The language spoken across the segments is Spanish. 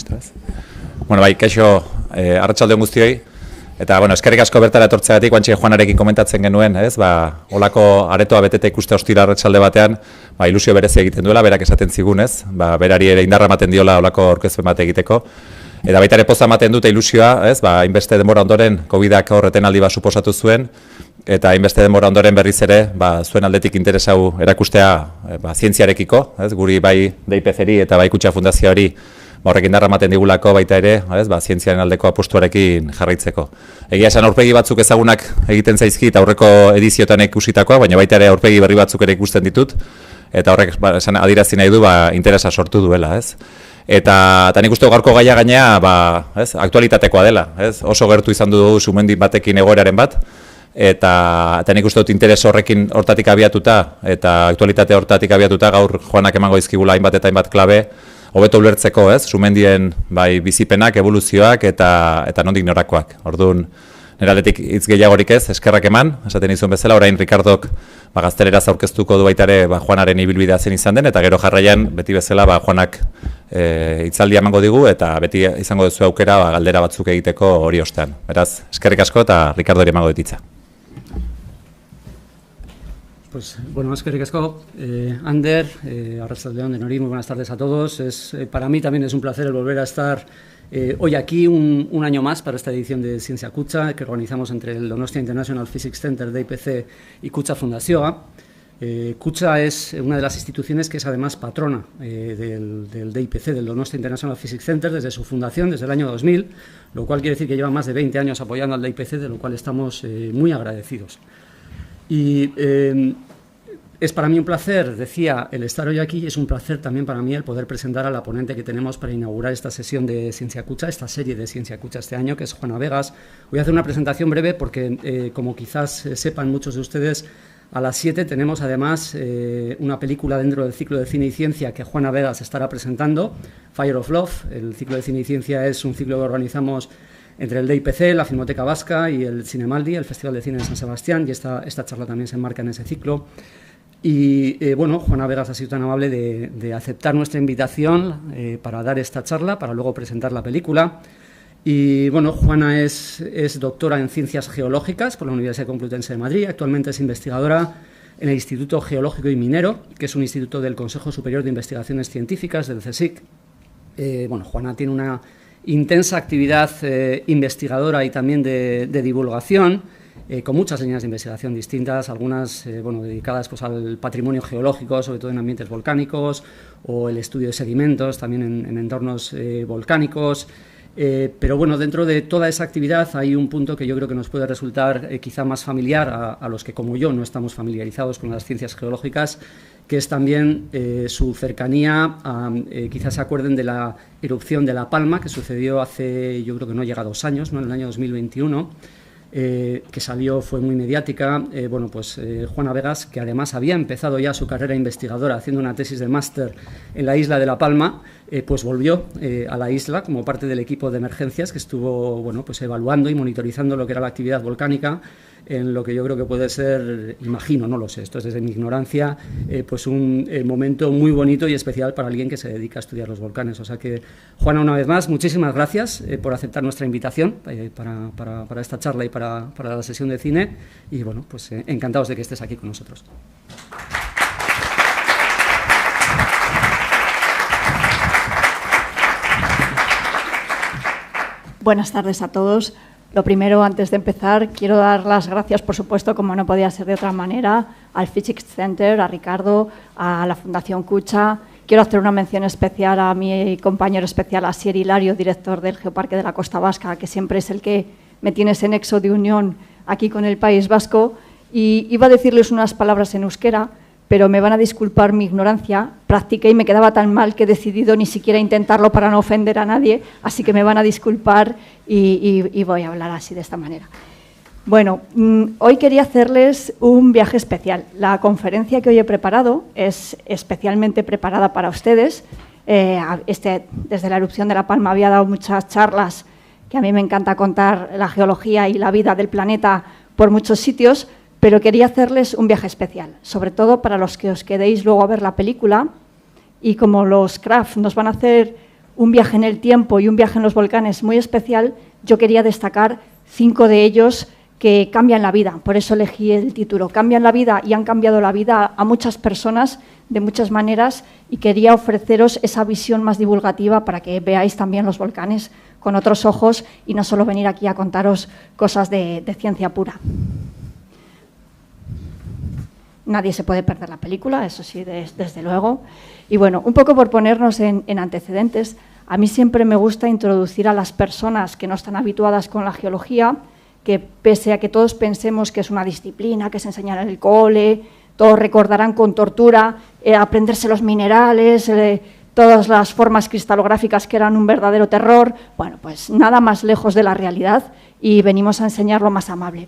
listo, ez? Bueno, bai, kaixo, arratsalde on guztioi. Eta, bueno, eskerrik asko bertara etortzeagatik, guantxe Juanarekin komentatzen genuen, ez? Ba, olako aretoa beteta ikuste ostira arratsalde batean, ba, ilusio berezia egiten duela, berak esaten zigun, ez? Ba, berari ere indarra ematen diola olako aurkezpen bat egiteko. Eta baita ere poza ematen dute ilusioa, ez? Ba, hainbeste denbora ondoren, Covidak horreten aldi bat suposatu zuen, eta hainbeste denbora ondoren berriz ere, ba, zuen aldetik interesau erakustea ba, zientziarekiko, ez? Guri bai DIPC-ri eta bai Kutxa Fundazioari horrek indarra ematen digulako baita ere, ez? Ba, zientziaren aldeko apustuarekin jarraitzeko. Egia esan aurpegi batzuk ezagunak egiten zaizkit aurreko ediziotan ikusitakoa, baina baita ere aurpegi berri batzuk ere ikusten ditut, eta horrek esan adierazi nahi du ba, interesa sortu duela, ez? Eta nik uste gaurko gaia gainea, ba, ez? Aktualitatekoa dela, ez? Oso gertu izan du sumendi batekin egoeraren bat, eta nik uste dut interes hortatik abiatuta, eta aktualitate hortatik abiatuta gaur Juanak emango dizkigula hainbat eta hainbat klabe, hobeto ulertzeko, ez? Sumendien bai bizipenak, evoluzioak eta nondik norakoak. Orduan, nire aldetik hitz gehiagorik ez, eskerrak eman, esaten izun bezala, orain Ricardok ba, gazteleraz aurkeztuko du baita ere ba, Juanaren ibilbidea zen izan den, eta gero jarraian, beti bezala, ba, Juanak hitzaldia emango digu, eta beti izango duzu aukera ba, galdera batzuk egiteko hori ostean. Beraz, eskerrik asko eta Ricardori emango dititza. Pues bueno, eskerrik asko, Ander, arratsaldeon denori, muy buenas tardes a todos. Para mí también es un placer el volver a estar hoy aquí un año más para esta edición de Zientzia Kutxa que organizamos entre el Donostia International Physics Center, DIPC y Kutxa Fundazioa. Kutxa es una de las instituciones que es además patrona del DIPC, del Donostia International Physics Center, desde su fundación, desde el año 2000, lo cual quiere decir que lleva más de 20 años apoyando al DIPC, de lo cual estamos muy agradecidos. Y es para mí un placer, decía, el estar hoy aquí, es un placer también para mí el poder presentar a la ponente que tenemos para inaugurar esta sesión de Zientzia Kutxa, esta serie de Zientzia Kutxa este año, que es Juana Vegas. Voy a hacer una presentación breve porque, como quizás sepan muchos de ustedes, a las 7 tenemos además una película dentro del ciclo de cine y ciencia que Juana Vegas estará presentando, Fire of Love. El ciclo de cine y ciencia es un ciclo que organizamos entre el DIPC, la Filmoteca Vasca y el Cinemaldi, el Festival de Cine de San Sebastián, y esta charla también se enmarca en ese ciclo. Y bueno, Juana Vegas ha sido tan amable de aceptar nuestra invitación para dar esta charla, para luego presentar la película. Y bueno, Juana es doctora en Ciencias Geológicas por la Universidad Complutense de Madrid, actualmente es investigadora en el Instituto Geológico y Minero, que es un instituto del Consejo Superior de Investigaciones Científicas, del CSIC. Bueno, Juana tiene una intensa actividad investigadora y también de divulgación, con muchas líneas de investigación distintas, algunas bueno, dedicadas pues, al patrimonio geológico, sobre todo en ambientes volcánicos, o el estudio de sedimentos, también en entornos volcánicos. Pero bueno, dentro de toda esa actividad hay un punto que yo creo que nos puede resultar quizá más familiar a los que, como yo, no estamos familiarizados con las ciencias geológicas, que es también su cercanía a, quizás se acuerden de la erupción de La Palma, que sucedió hace, yo creo que no llega a 2 años, ¿no? En el año 2021, que salió, fue muy mediática. Bueno, pues Juana Vegas, que además había empezado ya su carrera investigadora haciendo una tesis de máster en la isla de La Palma, pues volvió a la isla como parte del equipo de emergencias que estuvo, bueno, pues evaluando y monitorizando lo que era la actividad volcánica, en lo que yo creo que puede ser, imagino, no lo sé, esto es desde mi ignorancia, pues un momento muy bonito y especial para alguien que se dedica a estudiar los volcanes. O sea que, Juana, una vez más, muchísimas gracias por aceptar nuestra invitación para esta charla y para la sesión de cine, y bueno, pues encantados de que estés aquí con nosotros. Buenas tardes a todos. Lo primero, antes de empezar, quiero dar las gracias, por supuesto, como no podía ser de otra manera, al Physics Center, a Ricardo, a la Fundación Kutxa. Quiero hacer una mención especial a mi compañero especial, Asier Hilario, director del Geoparque de la Costa Vasca, que siempre es el que me tiene ese nexo de unión aquí con el País Vasco. Y iba a decirles unas palabras en euskera, pero me van a disculpar mi ignorancia. Practiqué y me quedaba tan mal que he decidido ni siquiera intentarlo para no ofender a nadie, así que me van a disculpar y voy a hablar así de esta manera. Bueno, hoy quería hacerles un viaje especial. La conferencia que hoy he preparado es especialmente preparada para ustedes. Desde la erupción de La Palma había dado muchas charlas, que a mí me encanta contar la geología y la vida del planeta por muchos sitios, pero quería hacerles un viaje especial, sobre todo para los que os quedéis luego a ver la película, y como los Kraft nos van a hacer un viaje en el tiempo y un viaje en los volcanes muy especial, yo quería destacar 5 de ellos que cambian la vida. Por eso elegí el título. Cambian la vida y han cambiado la vida a muchas personas de muchas maneras, y quería ofreceros esa visión más divulgativa para que veáis también los volcanes con otros ojos y no solo venir aquí a contaros cosas de ciencia pura. Nadie se puede perder la película, eso sí, desde luego. Y bueno, un poco por ponernos en antecedentes, a mí siempre me gusta introducir a las personas que no están habituadas con la geología, que pese a que todos pensemos que es una disciplina que se enseña en el cole, todos recordarán con tortura aprenderse los minerales, todas las formas cristalográficas que eran un verdadero terror. Bueno, pues nada más lejos de la realidad, y venimos a enseñar lo más amable.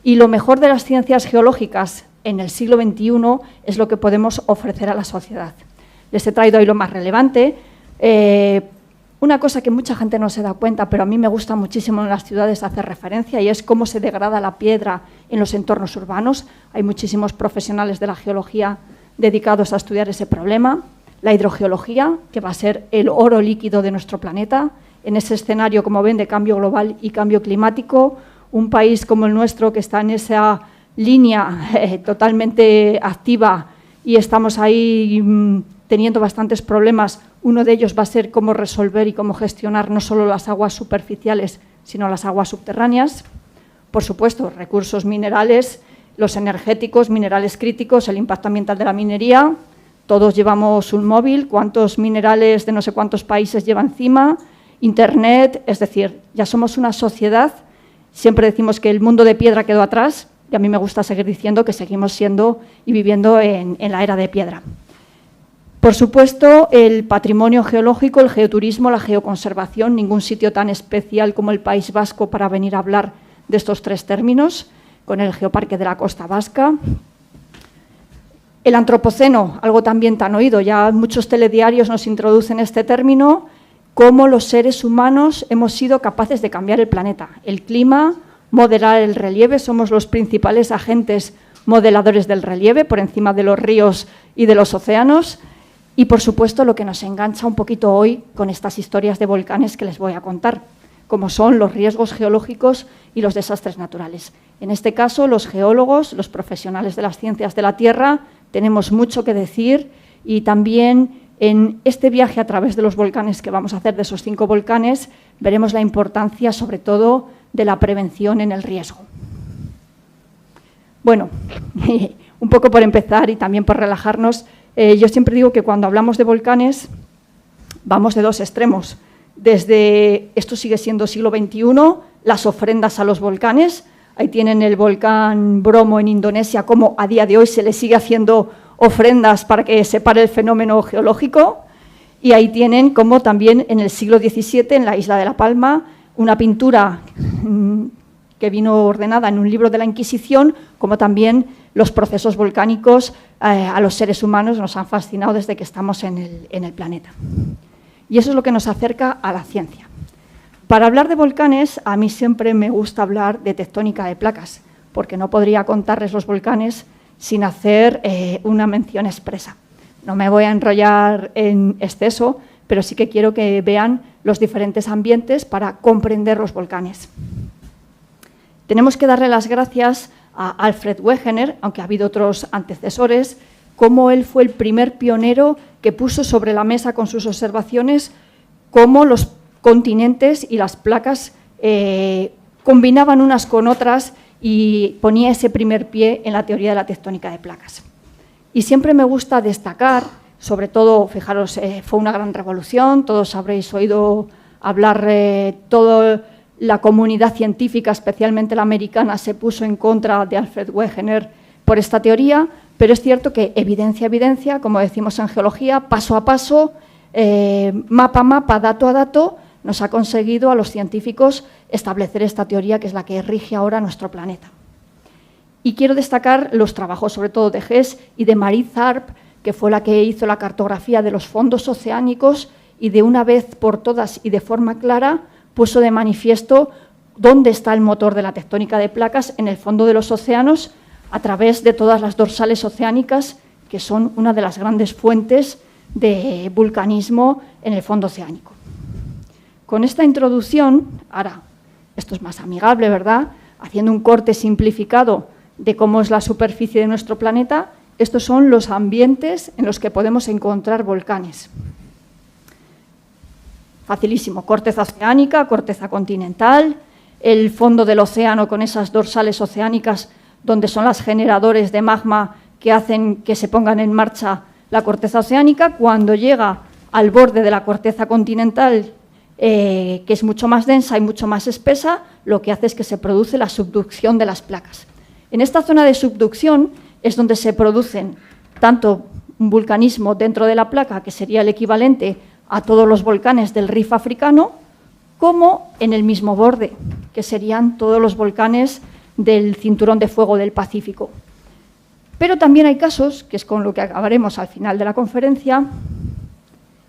Y lo mejor de las ciencias geológicas en el siglo XXI es lo que podemos ofrecer a la sociedad. Les he traído hoy lo más relevante. Una cosa que mucha gente no se da cuenta, pero a mí me gusta muchísimo en las ciudades hacer referencia, y es cómo se degrada la piedra en los entornos urbanos. Hay muchísimos profesionales de la geología dedicados a estudiar ese problema. La hidrogeología, que va a ser el oro líquido de nuestro planeta, en ese escenario, como ven, de cambio global y cambio climático. Un país como el nuestro, que está en esa línea totalmente activa, y estamos ahí teniendo bastantes problemas. Uno de ellos va a ser cómo resolver y cómo gestionar no solo las aguas superficiales, sino las aguas subterráneas. Por supuesto, recursos minerales, los energéticos, minerales críticos, el impacto ambiental de la minería. Todos llevamos un móvil, cuántos minerales de no sé cuántos países lleva encima, Internet, es decir, ya somos una sociedad. Siempre decimos que el mundo de piedra quedó atrás, y a mí me gusta seguir diciendo que seguimos siendo y viviendo en la era de piedra. Por supuesto, el patrimonio geológico, el geoturismo, la geoconservación, ningún sitio tan especial como el País Vasco para venir a hablar de estos 3 términos, con el Geoparque de la Costa Vasca. El antropoceno, algo también tan oído, ya muchos telediarios nos introducen este término, cómo los seres humanos hemos sido capaces de cambiar el planeta, el clima, modelar el relieve. Somos los principales agentes modeladores del relieve, por encima de los ríos y de los océanos. Y, por supuesto, lo que nos engancha un poquito hoy con estas historias de volcanes que les voy a contar, como son los riesgos geológicos y los desastres naturales. En este caso, los geólogos, los profesionales de las ciencias de la Tierra, tenemos mucho que decir, y también en este viaje a través de los volcanes que vamos a hacer, de esos 5 volcanes, veremos la importancia, sobre todo, de la prevención en el riesgo. Bueno, un poco por empezar y también por relajarnos, yo siempre digo que cuando hablamos de volcanes vamos de 2 extremos. Desde, esto sigue siendo siglo XXI, las ofrendas a los volcanes. Ahí tienen el volcán Bromo en Indonesia, como a día de hoy se le sigue haciendo ofrendas para que se pare el fenómeno geológico. Y ahí tienen, como también en el siglo XVII, en la isla de La Palma, una pintura que vino ordenada en un libro de la Inquisición, como también los procesos volcánicos a los seres humanos nos han fascinado desde que estamos en el planeta. Y eso es lo que nos acerca a la ciencia. Para hablar de volcanes, a mí siempre me gusta hablar de tectónica de placas, porque no podría contarles los volcanes sin hacer una mención expresa. No me voy a enrollar en exceso, pero sí que quiero que vean los diferentes ambientes para comprender los volcanes. Tenemos que darle las gracias a Alfred Wegener, aunque ha habido otros antecesores, como él fue el primer pionero que puso sobre la mesa con sus observaciones cómo los continentes y las placas combinaban unas con otras, y ponía ese primer pie en la teoría de la tectónica de placas. Y siempre me gusta destacar, sobre todo, fijaros, fue una gran revolución, todos habréis oído hablar, toda la comunidad científica, especialmente la americana, se puso en contra de Alfred Wegener por esta teoría, pero es cierto que evidencia, como decimos en geología, paso a paso, mapa a mapa, dato a dato, nos ha conseguido a los científicos establecer esta teoría, que es la que rige ahora nuestro planeta. Y quiero destacar los trabajos, sobre todo de Hess y de Marie Tharp, que fue la que hizo la cartografía de los fondos oceánicos, y de una vez por todas y de forma clara puso de manifiesto dónde está el motor de la tectónica de placas en el fondo de los océanos, a través de todas las dorsales oceánicas, que son una de las grandes fuentes de vulcanismo en el fondo oceánico. con esta introducción, ahora, esto es más amigable, ¿verdad? Haciendo un corte simplificado de cómo es la superficie de nuestro planeta, estos son los ambientes en los que podemos encontrar volcanes. Facilísimo, corteza oceánica, corteza continental, el fondo del océano con esas dorsales oceánicas donde son las generadores de magma que hacen que se pongan en marcha la corteza oceánica. Cuando llega al borde de la corteza continental, que es mucho más densa y mucho más espesa, lo que hace es que se produce la subducción de las placas. En esta zona de subducción es donde se producen tanto un vulcanismo dentro de la placa, que sería el equivalente a todos los volcanes del Rif africano, como en el mismo borde, que serían todos los volcanes del cinturón de fuego del Pacífico. Pero también hay casos, que es con lo que acabaremos al final de la conferencia,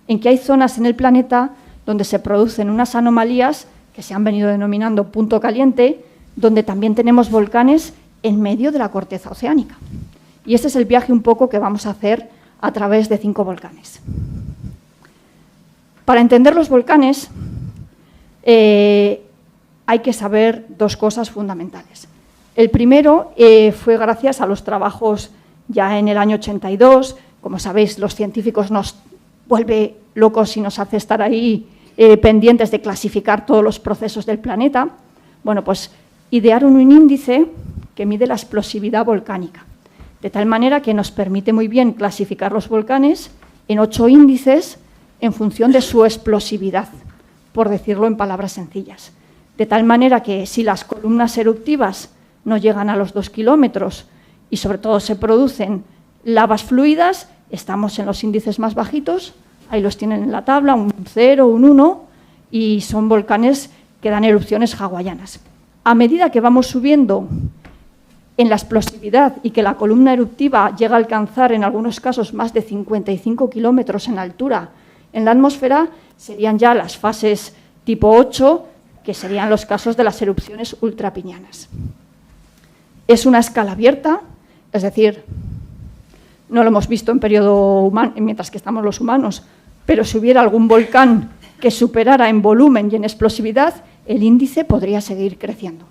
en que hay zonas en el planeta donde se producen unas anomalías que se han venido denominando punto caliente, donde también tenemos volcanes en medio de la corteza oceánica. Y este es el viaje un poco que vamos a hacer a través de 5 volcanes. Para entender los volcanes hay que saber 2 cosas fundamentales. El primero fue gracias a los trabajos ya en el año 82. Como sabéis, los científicos nos vuelve locos y nos hace estar ahí pendientes de clasificar todos los procesos del planeta. Bueno, pues idearon un índice que mide la explosividad volcánica, de tal manera que nos permite muy bien clasificar los volcanes en 8 índices en función de su explosividad, por decirlo en palabras sencillas. De tal manera que si las columnas eruptivas no llegan a los 2 kilómetros y sobre todo se producen lavas fluidas, estamos en los índices más bajitos, ahí los tienen en la tabla, un 0, un 1, y son volcanes que dan erupciones hawaianas. A medida que vamos subiendo en la explosividad y que la columna eruptiva llega a alcanzar en algunos casos más de 55 kilómetros en altura en la atmósfera, serían ya las fases tipo 8, que serían los casos de las erupciones ultrapiñanas. Es una escala abierta, es decir, no lo hemos visto en periodo humano, mientras que estamos los humanos, pero si hubiera algún volcán que superara en volumen y en explosividad, el índice podría seguir creciendo.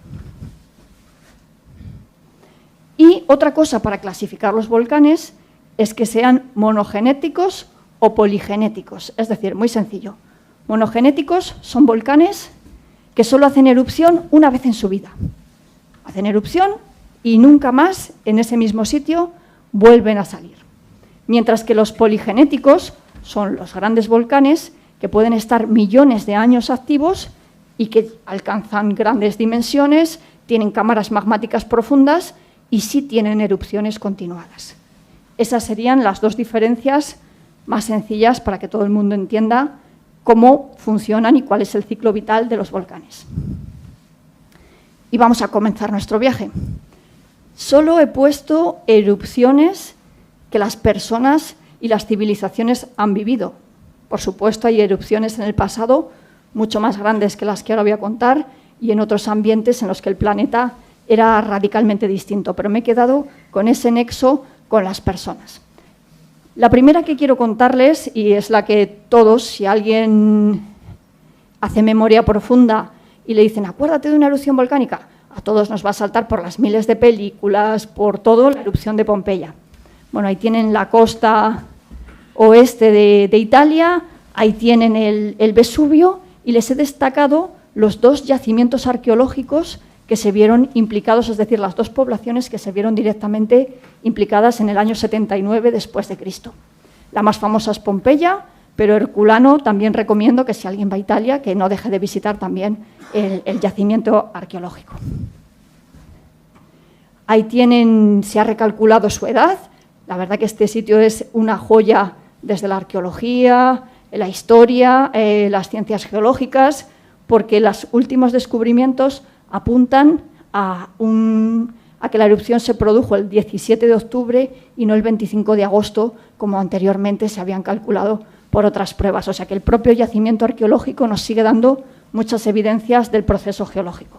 Y otra cosa para clasificar los volcanes es que sean monogenéticos o poligenéticos, es decir, muy sencillo. Monogenéticos son volcanes que solo hacen erupción una vez en su vida. Hacen erupción y nunca más en ese mismo sitio vuelven a salir. Mientras que los poligenéticos son los grandes volcanes que pueden estar millones de años activos y que alcanzan grandes dimensiones, tienen cámaras magmáticas profundas y sí tienen erupciones continuadas. Esas serían las 2 diferencias más sencillas para que todo el mundo entienda cómo funcionan y cuál es el ciclo vital de los volcanes. Y vamos a comenzar nuestro viaje. Solo he puesto erupciones que las personas y las civilizaciones han vivido. Por supuesto, hay erupciones en el pasado mucho más grandes que las que ahora voy a contar y en otros ambientes en los que el planeta era radicalmente distinto, pero me he quedado con ese nexo con las personas. La primera que quiero contarles, y es la que todos, si alguien hace memoria profunda y le dicen, acuérdate de una erupción volcánica, a todos nos va a saltar por las miles de películas, por todo, la erupción de Pompeya. Bueno, ahí tienen la costa oeste de Italia, ahí tienen el Vesubio, y les he destacado los 2 yacimientos arqueológicos que se vieron implicados, es decir, las 2 poblaciones que se vieron directamente implicadas en el año 79 después de Cristo. La más famosa es Pompeya, pero Herculano también recomiendo que si alguien va a Italia, que no deje de visitar también el yacimiento arqueológico. Ahí se ha recalculado su edad. La verdad que este sitio es una joya desde la arqueología, la historia, las ciencias geológicas, porque los últimos descubrimientos apuntan a que la erupción se produjo el 17 de octubre y no el 25 de agosto, como anteriormente se habían calculado por otras pruebas. O sea que el propio yacimiento arqueológico nos sigue dando muchas evidencias del proceso geológico.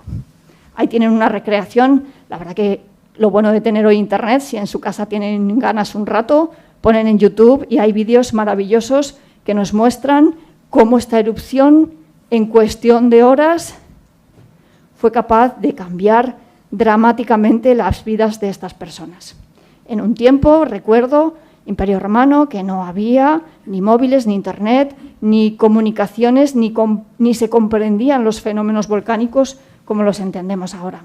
Ahí tienen una recreación, la verdad que lo bueno de tener hoy Internet, si en su casa tienen ganas un rato, ponen en YouTube y hay vídeos maravillosos que nos muestran cómo esta erupción en cuestión de horas, fue capaz de cambiar dramáticamente las vidas de estas personas. En un tiempo, recuerdo, Imperio Romano, que no había ni móviles, ni internet, ni comunicaciones, ni se comprendían los fenómenos volcánicos como los entendemos ahora.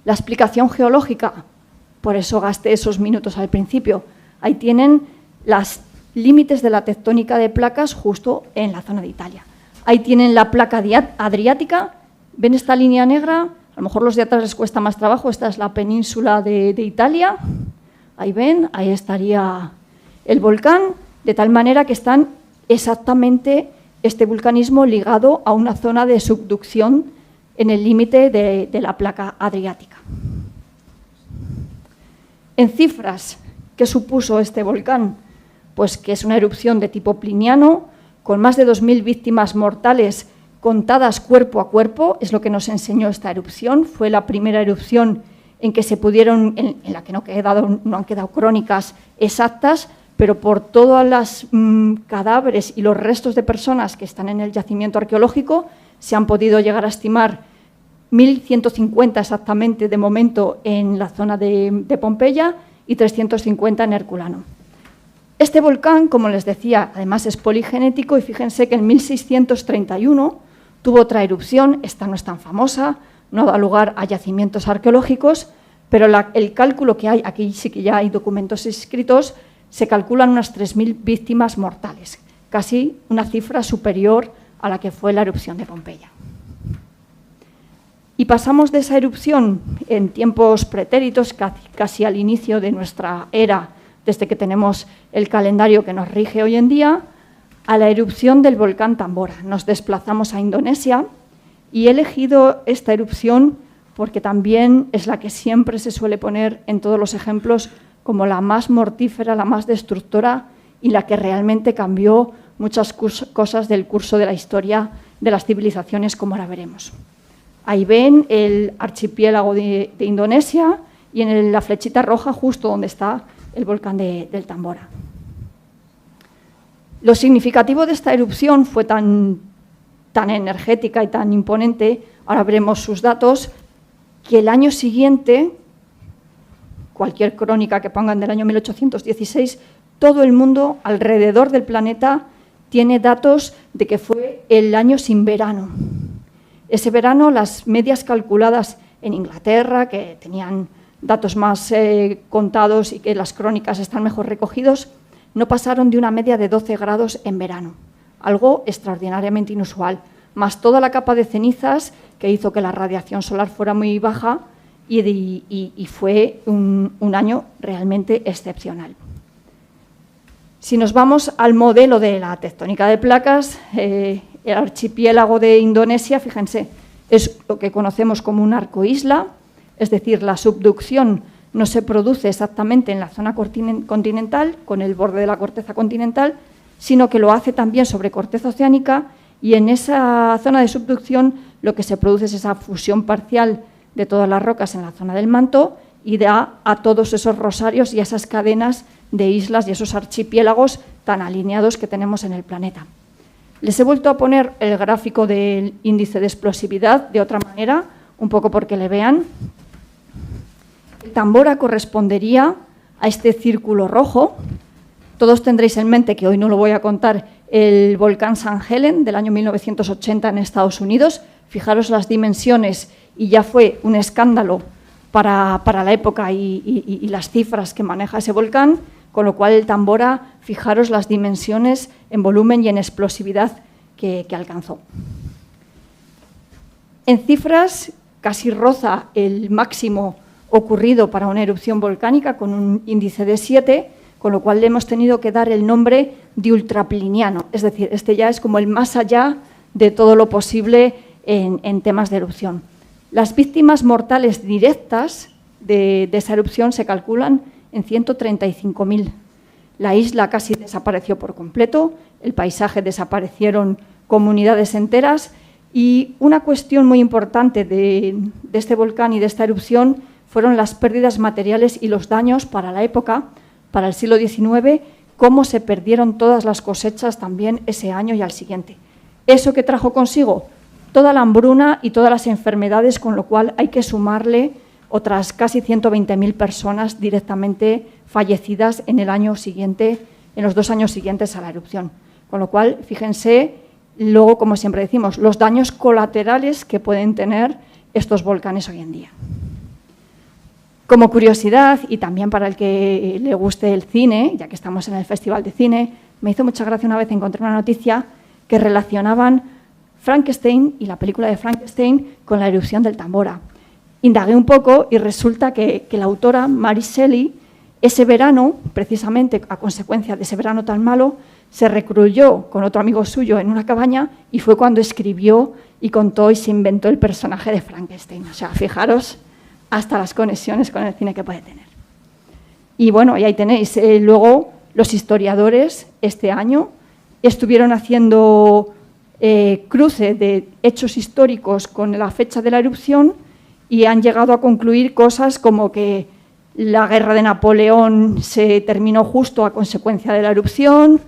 La explicación geológica, por eso gasté esos minutos al principio, ahí tienen los límites de la tectónica de placas justo en la zona de Italia. Ahí tienen la placa adriática, ¿ven esta línea negra? A lo mejor los de atrás les cuesta más trabajo, esta es la península de Italia. Ahí ven, ahí estaría el volcán, de tal manera que están exactamente este vulcanismo ligado a una zona de subducción en el límite de la placa adriática. En cifras, ¿qué supuso este volcán? Pues que es una erupción de tipo pliniano, con más de 2.000 víctimas mortales contadas cuerpo a cuerpo, es lo que nos enseñó esta erupción. Fue la primera erupción en que se pudieron, en la que no han quedado crónicas exactas, pero por todos los cadáveres y los restos de personas que están en el yacimiento arqueológico, se han podido llegar a estimar 1.150 exactamente de momento en la zona de Pompeya y 350 en Herculano. Este volcán, como les decía, además es poligenético y fíjense que en 1631 tuvo otra erupción, esta no es tan famosa, no da lugar a yacimientos arqueológicos, pero el cálculo que hay, aquí sí que ya hay documentos escritos, se calculan unas 3.000 víctimas mortales, casi una cifra superior a la que fue la erupción de Pompeya. Y pasamos de esa erupción en tiempos pretéritos, casi al inicio de nuestra era, desde que tenemos el calendario que nos rige hoy en día, a la erupción del volcán Tambora. Nos desplazamos a Indonesia y he elegido esta erupción porque también es la que siempre se suele poner en todos los ejemplos como la más mortífera, la más destructora y la que realmente cambió muchas cosas del curso de la historia de las civilizaciones, como ahora veremos. Ahí ven el archipiélago de Indonesia y en la flechita roja justo donde está el volcán del Tambora. Lo significativo de esta erupción fue tan energética y tan imponente, ahora veremos sus datos, que el año siguiente, cualquier crónica que pongan del año 1816, todo el mundo alrededor del planeta tiene datos de que fue el año sin verano. Ese verano, las medias calculadas en Inglaterra, que tenían datos más contados y que las crónicas están mejor recogidos, no pasaron de una media de 12 grados en verano, algo extraordinariamente inusual, más toda la capa de cenizas que hizo que la radiación solar fuera muy baja y fue un año realmente excepcional. Si nos vamos al modelo de la tectónica de placas, el archipiélago de Indonesia, fíjense, es lo que conocemos como un arcoísla, es decir, la subducción no se produce exactamente en la zona continental, con el borde de la corteza continental, sino que lo hace también sobre corteza oceánica y en esa zona de subducción lo que se produce es esa fusión parcial de todas las rocas en la zona del manto y da a todos esos rosarios y a esas cadenas de islas y esos archipiélagos tan alineados que tenemos en el planeta. Les he vuelto a poner el gráfico del índice de explosividad de otra manera, un poco porque le vean. El Tambora correspondería a este círculo rojo. Todos tendréis en mente, que hoy no lo voy a contar, el volcán San Helen del año 1980 en Estados Unidos. Fijaros las dimensiones y ya fue un escándalo para la época y las cifras que maneja ese volcán, con lo cual el Tambora, fijaros las dimensiones en volumen y en explosividad que alcanzó. En cifras casi roza el máximo ocurrido para una erupción volcánica con un índice de 7, con lo cual le hemos tenido que dar el nombre de ultrapliniano, es decir, este ya es como el más allá de todo lo posible en temas de erupción. Las víctimas mortales directas de esa erupción se calculan en 135.000. La isla casi desapareció por completo, el paisaje desaparecieron comunidades enteras y una cuestión muy importante de este volcán y de esta erupción fueron las pérdidas materiales y los daños para la época, para el siglo XIX, cómo se perdieron todas las cosechas también ese año y al siguiente. ¿Eso que trajo consigo? Toda la hambruna y todas las enfermedades, con lo cual hay que sumarle otras casi 120.000 personas directamente fallecidas en el año siguiente, en los 2 años siguientes a la erupción. Con lo cual, fíjense, luego, como siempre decimos, los daños colaterales que pueden tener estos volcanes hoy en día. Como curiosidad, y también para el que le guste el cine, ya que estamos en el Festival de Cine, me hizo mucha gracia una vez encontrar una noticia que relacionaban Frankenstein y la película de Frankenstein con la erupción del Tambora. Indagué un poco y resulta que la autora Mary Shelley, ese verano, precisamente a consecuencia de ese verano tan malo, se recluyó con otro amigo suyo en una cabaña y fue cuando escribió y contó y se inventó el personaje de Frankenstein. O sea, fijaros hasta las conexiones con el cine que puede tener. Y bueno, y ahí tenéis. Luego, los historiadores este año estuvieron haciendo cruce de hechos históricos con la fecha de la erupción y han llegado a concluir cosas como que la guerra de Napoleón se terminó justo a consecuencia de la erupción,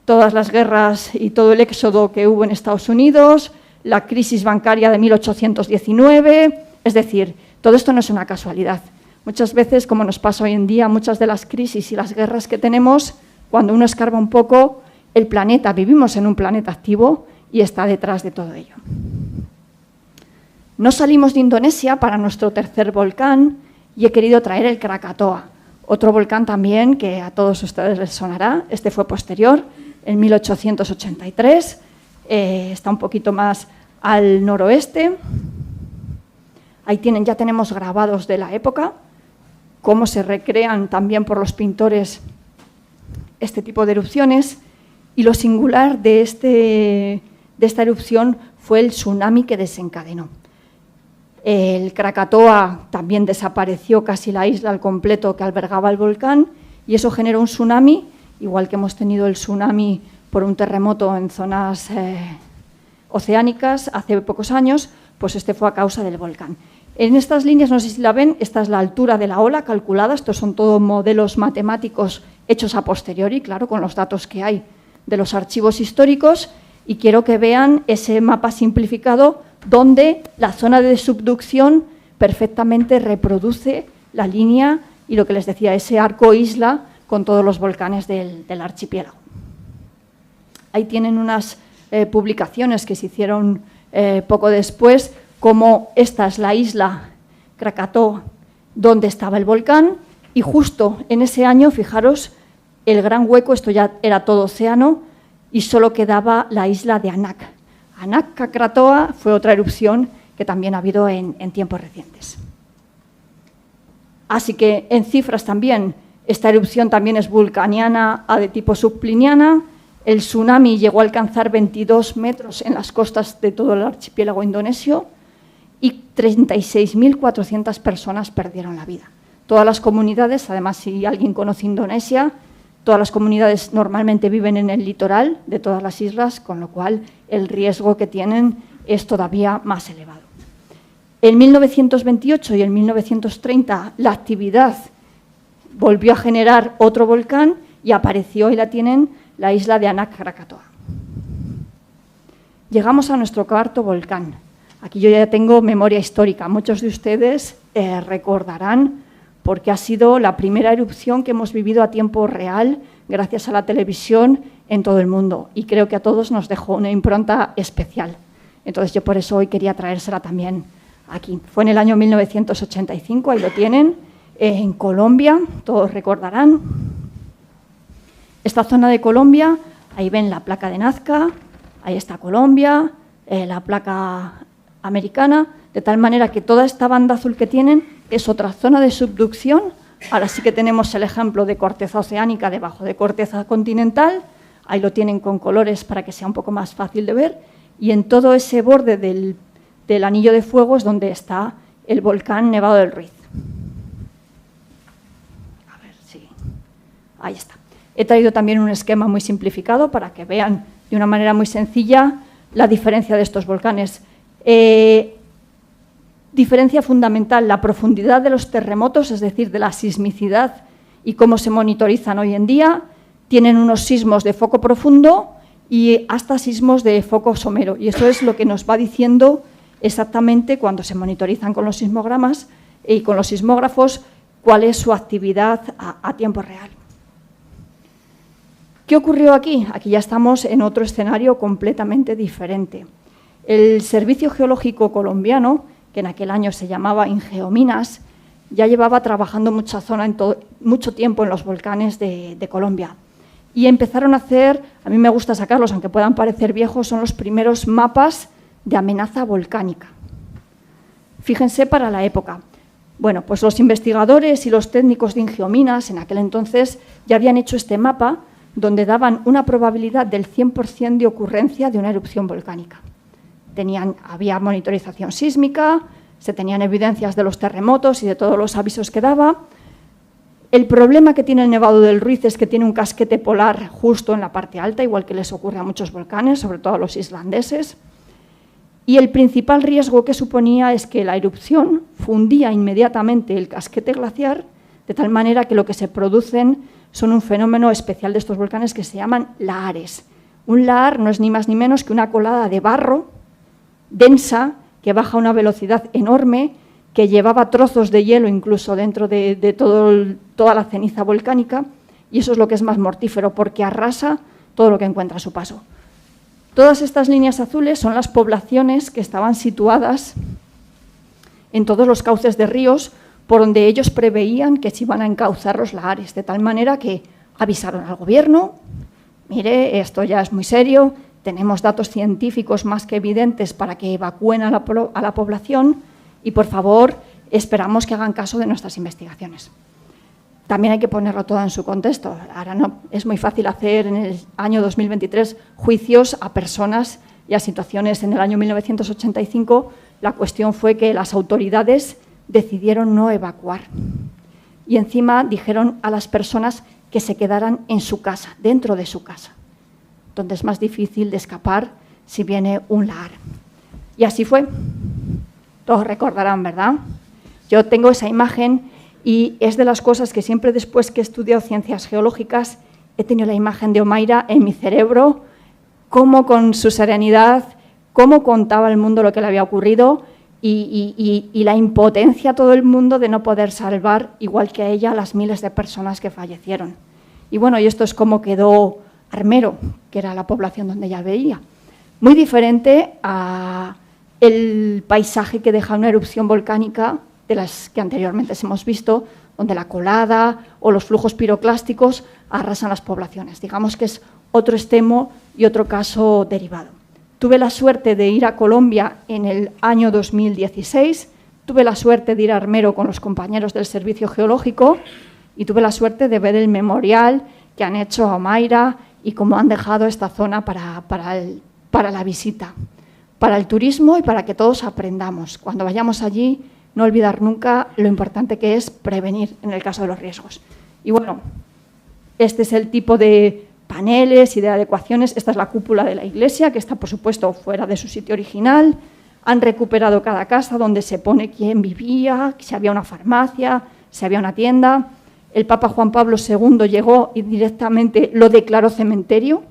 todas las guerras y todo el éxodo que hubo en Estados Unidos, la crisis bancaria de 1819, es decir, todo esto no es una casualidad. Muchas veces, como nos pasa hoy en día, muchas de las crisis y las guerras que tenemos, cuando uno escarba un poco, el planeta, vivimos en un planeta activo y está detrás de todo ello. No salimos de Indonesia para nuestro tercer volcán y he querido traer el Krakatoa, otro volcán también que a todos ustedes les sonará. Este fue posterior, en 1883, está un poquito más al noroeste. Ahí ya tenemos grabados de la época, cómo se recrean también por los pintores este tipo de erupciones. Y lo singular de esta erupción fue el tsunami que desencadenó. El Krakatoa también desapareció casi la isla al completo que albergaba el volcán y eso generó un tsunami, igual que hemos tenido el tsunami por un terremoto en zonas oceánicas hace pocos años, pues este fue a causa del volcán. En estas líneas, no sé si la ven, esta es la altura de la ola calculada, estos son todos modelos matemáticos hechos a posteriori, claro, con los datos que hay de los archivos históricos, y quiero que vean ese mapa simplificado donde la zona de subducción perfectamente reproduce la línea y lo que les decía, ese arco isla con todos los volcanes del archipiélago. Ahí tienen unas publicaciones que se hicieron poco después, como esta es la isla Krakatoa, donde estaba el volcán, y justo en ese año, fijaros, el gran hueco, esto ya era todo océano, y solo quedaba la isla de Anak. Anak Krakatoa fue otra erupción que también ha habido en tiempos recientes. Así que en cifras también, esta erupción también es vulcaniana, de tipo subpliniana. El tsunami llegó a alcanzar 22 metros en las costas de todo el archipiélago indonesio y 36.400 personas perdieron la vida. Todas las comunidades, además, si alguien conoce Indonesia, todas las comunidades normalmente viven en el litoral de todas las islas, con lo cual el riesgo que tienen es todavía más elevado. En 1928 y en 1930 la actividad volvió a generar otro volcán y apareció, y la tienen, la isla de Anak Krakatoa. Llegamos a nuestro cuarto volcán. Aquí yo ya tengo memoria histórica. Muchos de ustedes recordarán porque ha sido la primera erupción que hemos vivido a tiempo real gracias a la televisión en todo el mundo. Y creo que a todos nos dejó una impronta especial. Entonces yo por eso hoy quería traérsela también aquí. Fue en el año 1985, ahí lo tienen, en Colombia, todos recordarán. Esta zona de Colombia, ahí ven la placa de Nazca, ahí está Colombia, la placa americana, de tal manera que toda esta banda azul que tienen es otra zona de subducción. Ahora sí que tenemos el ejemplo de corteza oceánica debajo de corteza continental, ahí lo tienen con colores para que sea un poco más fácil de ver, y en todo ese borde del anillo de fuego es donde está el volcán Nevado del Ruiz. A ver si... ahí está. He traído también un esquema muy simplificado para que vean de una manera muy sencilla la diferencia de estos volcanes. Diferencia fundamental, la profundidad de los terremotos, es decir, de la sismicidad y cómo se monitorizan hoy en día. Tienen unos sismos de foco profundo y hasta sismos de foco somero. Y eso es lo que nos va diciendo exactamente cuando se monitorizan con los sismogramas y con los sismógrafos cuál es su actividad a tiempo real. ¿Qué ocurrió aquí? Aquí ya estamos en otro escenario completamente diferente. El Servicio Geológico Colombiano, que en aquel año se llamaba Ingeominas, ya llevaba trabajando mucho tiempo en los volcanes de Colombia. Y empezaron a hacer, a mí me gusta sacarlos, aunque puedan parecer viejos, son los primeros mapas de amenaza volcánica. Fíjense para la época. Bueno, pues los investigadores y los técnicos de Ingeominas en aquel entonces ya habían hecho este mapa donde daban una probabilidad del 100% de ocurrencia de una erupción volcánica. Había monitorización sísmica, se tenían evidencias de los terremotos y de todos los avisos que daba. El problema que tiene el Nevado del Ruiz es que tiene un casquete polar justo en la parte alta, igual que les ocurre a muchos volcanes, sobre todo a los islandeses. Y el principal riesgo que suponía es que la erupción fundía inmediatamente el casquete glaciar, de tal manera que lo que se producen son un fenómeno especial de estos volcanes que se llaman lahares. Un lahar no es ni más ni menos que una colada de barro densa que baja a una velocidad enorme, que llevaba trozos de hielo incluso dentro de toda la ceniza volcánica, y eso es lo que es más mortífero, porque arrasa todo lo que encuentra a su paso. Todas estas líneas azules son las poblaciones que estaban situadas en todos los cauces de ríos por donde ellos preveían que se iban a encauzar los lahares, de tal manera que avisaron al gobierno: mire, esto ya es muy serio, tenemos datos científicos más que evidentes para que evacúen a la población y, por favor, esperamos que hagan caso de nuestras investigaciones. También hay que ponerlo todo en su contexto. Ahora no es muy fácil hacer en el año 2023 juicios a personas y a situaciones. En el año 1985 la cuestión fue que las autoridades decidieron no evacuar y encima dijeron a las personas que se quedaran en su casa, dentro de su casa, donde es más difícil de escapar si viene un lahar. Y así fue. Todos recordarán, ¿verdad? Yo tengo esa imagen y es de las cosas que siempre después que he estudiado ciencias geológicas he tenido la imagen de Omaira en mi cerebro, cómo con su serenidad, cómo contaba al mundo lo que le había ocurrido y la impotencia a todo el mundo de no poder salvar, igual que a ella, las miles de personas que fallecieron. Y bueno, y esto es como quedó Armero, que era la población donde ella veía. Muy diferente a el paisaje que deja una erupción volcánica de las que anteriormente hemos visto, donde la colada o los flujos piroclásticos arrasan las poblaciones. Digamos que es otro extremo y otro caso derivado. Tuve la suerte de ir a Colombia en el año 2016, tuve la suerte de ir a Armero con los compañeros del Servicio Geológico y tuve la suerte de ver el memorial que han hecho a Omaira y cómo han dejado esta zona para la visita, para el turismo y para que todos aprendamos. Cuando vayamos allí, no olvidar nunca lo importante que es prevenir en el caso de los riesgos. Y bueno, este es el tipo de paneles y de adecuaciones. Esta es la cúpula de la iglesia, que está, por supuesto, fuera de su sitio original. Han recuperado cada casa donde se pone quién vivía, si había una farmacia, si había una tienda. El Papa Juan Pablo II llegó y directamente lo declaró cementerio,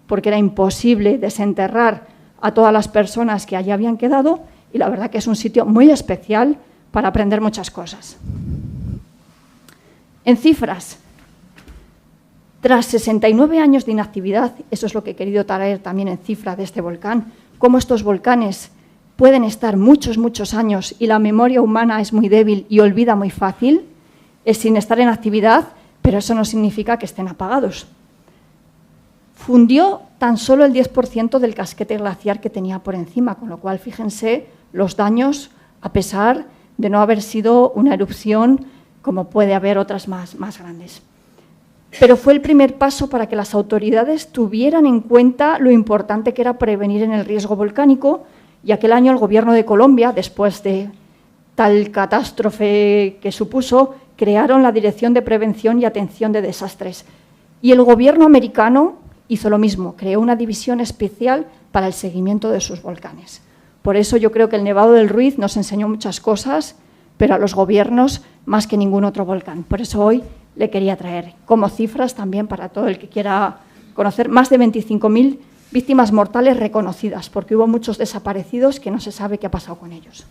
porque era imposible desenterrar a todas las personas que allí habían quedado, y la verdad que es un sitio muy especial para aprender muchas cosas. En cifras, tras 69 años de inactividad, eso es lo que he querido traer también en cifra de este volcán, cómo estos volcanes pueden estar muchos, muchos años y la memoria humana es muy débil y olvida muy fácil, es sin estar en actividad, pero eso no significa que estén apagados. Fundió tan solo el 10% del casquete glaciar que tenía por encima, con lo cual, fíjense los daños, a pesar de no haber sido una erupción como puede haber otras más grandes. Pero fue el primer paso para que las autoridades tuvieran en cuenta lo importante que era prevenir en el riesgo volcánico, y aquel año el Gobierno de Colombia, después de tal catástrofe que supuso, crearon la Dirección de Prevención y Atención de Desastres. Y el Gobierno americano hizo lo mismo, creó una división especial para el seguimiento de sus volcanes. Por eso yo creo que el Nevado del Ruiz nos enseñó muchas cosas, pero a los gobiernos más que ningún otro volcán. Por eso hoy le quería traer como cifras también para todo el que quiera conocer, más de 25.000 víctimas mortales reconocidas, porque hubo muchos desaparecidos que no se sabe qué ha pasado con ellos.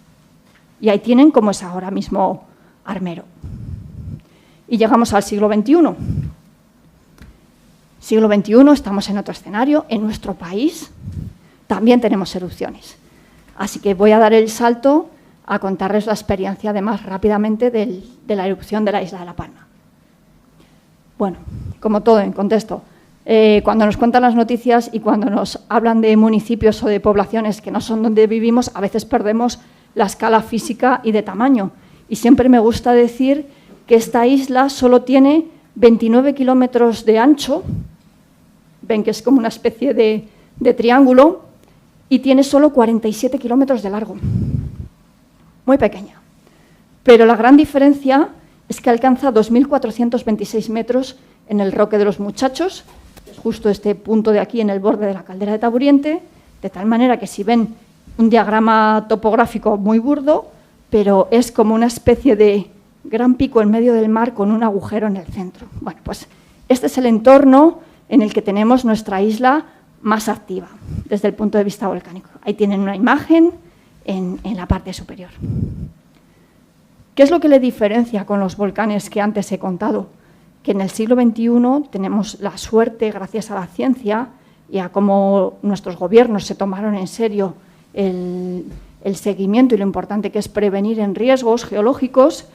Y ahí tienen cómo es ahora mismo Armero. Y llegamos al siglo XXI. Siglo XXI, estamos en otro escenario. En nuestro país también tenemos erupciones. Así que voy a dar el salto a contarles la experiencia, además, rápidamente de la erupción de la isla de La Palma. Bueno, como todo, en contexto. Cuando nos cuentan las noticias y cuando nos hablan de municipios o de poblaciones que no son donde vivimos, a veces perdemos la escala física y de tamaño. Y siempre me gusta decir que esta isla solo tiene 29 kilómetros de ancho, ven que es como una especie de triángulo, y tiene solo 47 kilómetros de largo. Muy pequeña. Pero la gran diferencia es que alcanza 2.426 metros en el Roque de los Muchachos, justo este punto de aquí en el borde de la caldera de Taburiente, de tal manera que si ven un diagrama topográfico muy burdo, pero es como una especie de gran pico en medio del mar con un agujero en el centro. Bueno, pues este es el entorno en el que tenemos nuestra isla más activa desde el punto de vista volcánico. Ahí tienen una imagen en la parte superior. ¿Qué es lo que le diferencia con los volcanes que antes he contado? Que en el siglo XXI tenemos la suerte, gracias a la ciencia y a cómo nuestros gobiernos se tomaron en serio el seguimiento y lo importante que es prevenir en riesgos geológicos,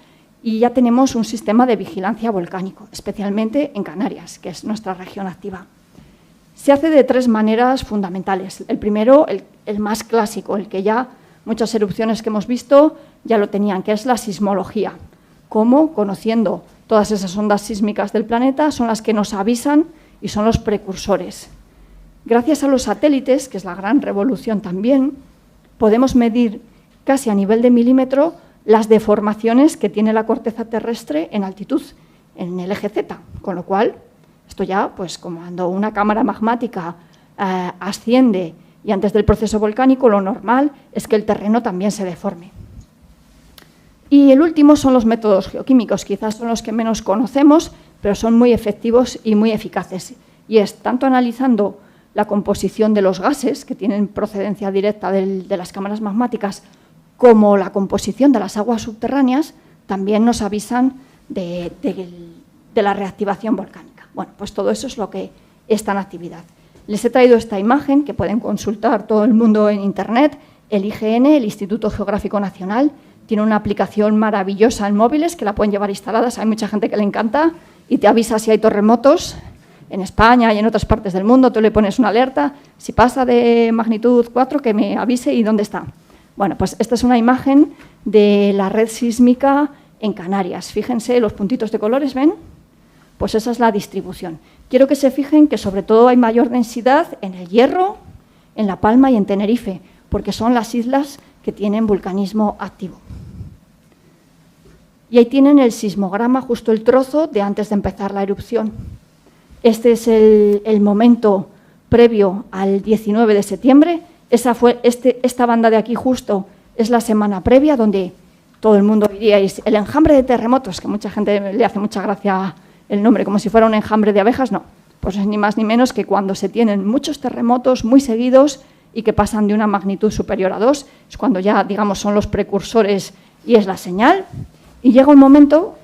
y ya tenemos un sistema de vigilancia volcánico, especialmente en Canarias, que es nuestra región activa. Se hace de tres maneras fundamentales. El primero, el más clásico, el que ya muchas erupciones que hemos visto ya lo tenían, que es la sismología. Cómo, conociendo todas esas ondas sísmicas del planeta, son las que nos avisan y son los precursores. Gracias a los satélites, que es la gran revolución también, podemos medir casi a nivel de milímetro las deformaciones que tiene la corteza terrestre en altitud, en el eje Z, con lo cual, esto ya, pues como cuando una cámara magmática asciende y antes del proceso volcánico, lo normal es que el terreno también se deforme. Y el último son los métodos geoquímicos, quizás son los que menos conocemos, pero son muy efectivos y muy eficaces. Y es tanto analizando la composición de los gases, que tienen procedencia directa de las cámaras magmáticas, como la composición de las aguas subterráneas, también nos avisan de la reactivación volcánica. Bueno, pues todo eso es lo que está en actividad. Les he traído esta imagen, que pueden consultar todo el mundo en Internet. El IGN, el Instituto Geográfico Nacional, tiene una aplicación maravillosa en móviles que la pueden llevar instaladas. Hay mucha gente que le encanta y te avisa si hay terremotos en España y en otras partes del mundo. Tú le pones una alerta, si pasa de magnitud 4, que me avise y dónde está. Bueno, pues esta es una imagen de la red sísmica en Canarias. Fíjense los puntitos de colores, ¿ven? Pues esa es la distribución. Quiero que se fijen que sobre todo hay mayor densidad en El Hierro, en La Palma y en Tenerife, porque son las islas que tienen vulcanismo activo. Y ahí tienen el sismograma, justo el trozo de antes de empezar la erupción. Este es el momento previo al 19 de septiembre. Esta banda de aquí justo es la semana previa, donde todo el mundo diríais el enjambre de terremotos, que mucha gente le hace mucha gracia el nombre, como si fuera un enjambre de abejas. No, pues es ni más ni menos que cuando se tienen muchos terremotos muy seguidos y que pasan de una magnitud superior a 2, es cuando ya, digamos, son los precursores y es la señal. Y llega un momento,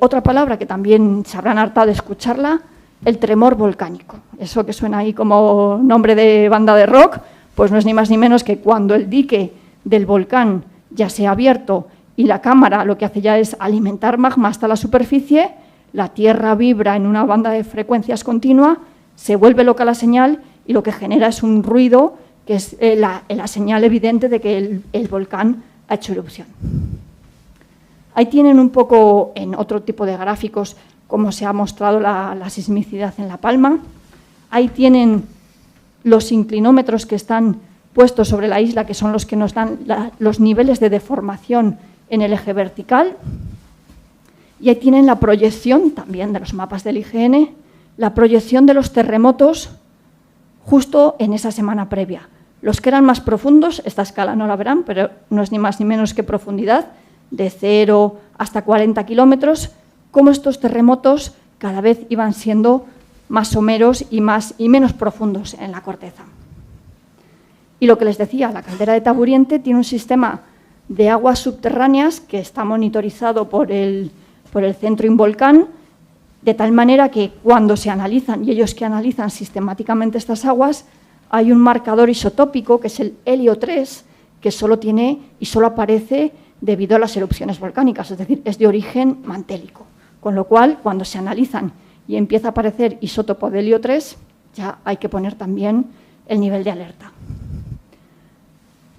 otra palabra que también se habrán hartado de escucharla, el tremor volcánico. Eso que suena ahí como nombre de banda de rock, pues no es ni más ni menos que cuando el dique del volcán ya se ha abierto y la cámara lo que hace ya es alimentar magma hasta la superficie, la Tierra vibra en una banda de frecuencias continua, se vuelve loca la señal y lo que genera es un ruido que es la señal evidente de que el volcán ha hecho erupción. Ahí tienen un poco, en otro tipo de gráficos, cómo se ha mostrado la sismicidad en La Palma. Ahí tienen los inclinómetros que están puestos sobre la isla, que son los que nos dan los niveles de deformación en el eje vertical. Y ahí tienen la proyección, también de los mapas del IGN, la proyección de los terremotos justo en esa semana previa. Los que eran más profundos, esta escala no la verán, pero no es ni más ni menos que profundidad, de 0 hasta 40 kilómetros, cómo estos terremotos cada vez iban siendo más someros y menos profundos en la corteza. Y lo que les decía, la caldera de Taburiente tiene un sistema de aguas subterráneas que está monitorizado por el Centro Involcán, de tal manera que cuando se analizan, y ellos que analizan sistemáticamente estas aguas, hay un marcador isotópico, que es el helio 3, que solo tiene y solo aparece debido a las erupciones volcánicas, es decir, es de origen mantélico. Con lo cual, cuando se analizan y empieza a aparecer isótopo de helio 3, ya hay que poner también el nivel de alerta.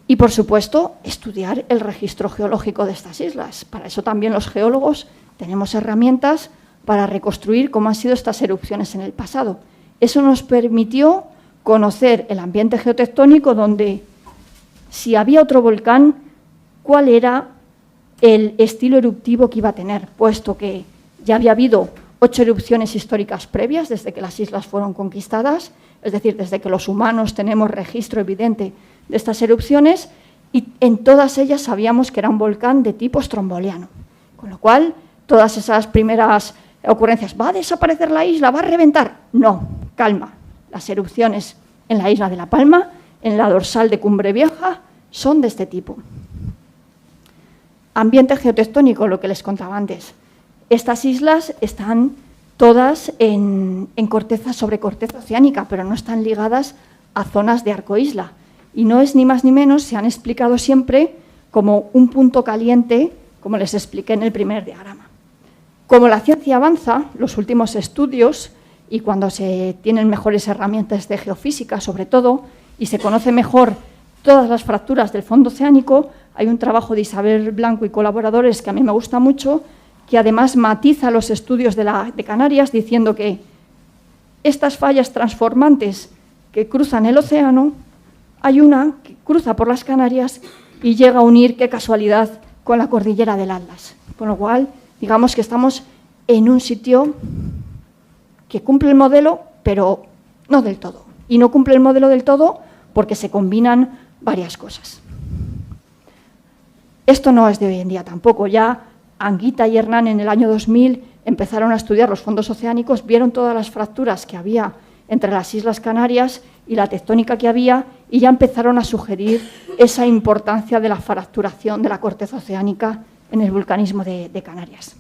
Y, por supuesto, estudiar el registro geológico de estas islas. Para eso también los geólogos tenemos herramientas para reconstruir cómo han sido estas erupciones en el pasado. Eso nos permitió conocer el ambiente geotectónico donde, si había otro volcán, cuál era el estilo eruptivo que iba a tener, puesto que ya había habido 8 erupciones históricas previas desde que las islas fueron conquistadas, es decir, desde que los humanos tenemos registro evidente de estas erupciones, y en todas ellas sabíamos que era un volcán de tipo stromboliano. Con lo cual, todas esas primeras ocurrencias, ¿va a desaparecer la isla? ¿Va a reventar? No, calma. Las erupciones en la isla de La Palma, en la dorsal de Cumbre Vieja, son de este tipo. Ambiente geotectónico, lo que les contaba antes. Estas islas están todas en corteza sobre corteza oceánica, pero no están ligadas a zonas de arcoísla. Y no es ni más ni menos, se han explicado siempre como un punto caliente, como les expliqué en el primer diagrama. Como la ciencia avanza, los últimos estudios, y cuando se tienen mejores herramientas de geofísica, sobre todo, y se conoce mejor todas las fracturas del fondo oceánico, hay un trabajo de Isabel Blanco y colaboradores que a mí me gusta mucho, que además matiza los estudios de Canarias diciendo que estas fallas transformantes que cruzan el océano, hay una que cruza por las Canarias y llega a unir, qué casualidad, con la cordillera del Atlas. Con lo cual, digamos que estamos en un sitio que cumple el modelo, pero no del todo. Y no cumple el modelo del todo porque se combinan varias cosas. Esto no es de hoy en día tampoco. Ya Anguita y Hernán en el año 2000 empezaron a estudiar los fondos oceánicos, vieron todas las fracturas que había entre las Islas Canarias y la tectónica que había, y ya empezaron a sugerir esa importancia de la fracturación de la corteza oceánica en el vulcanismo de Canarias.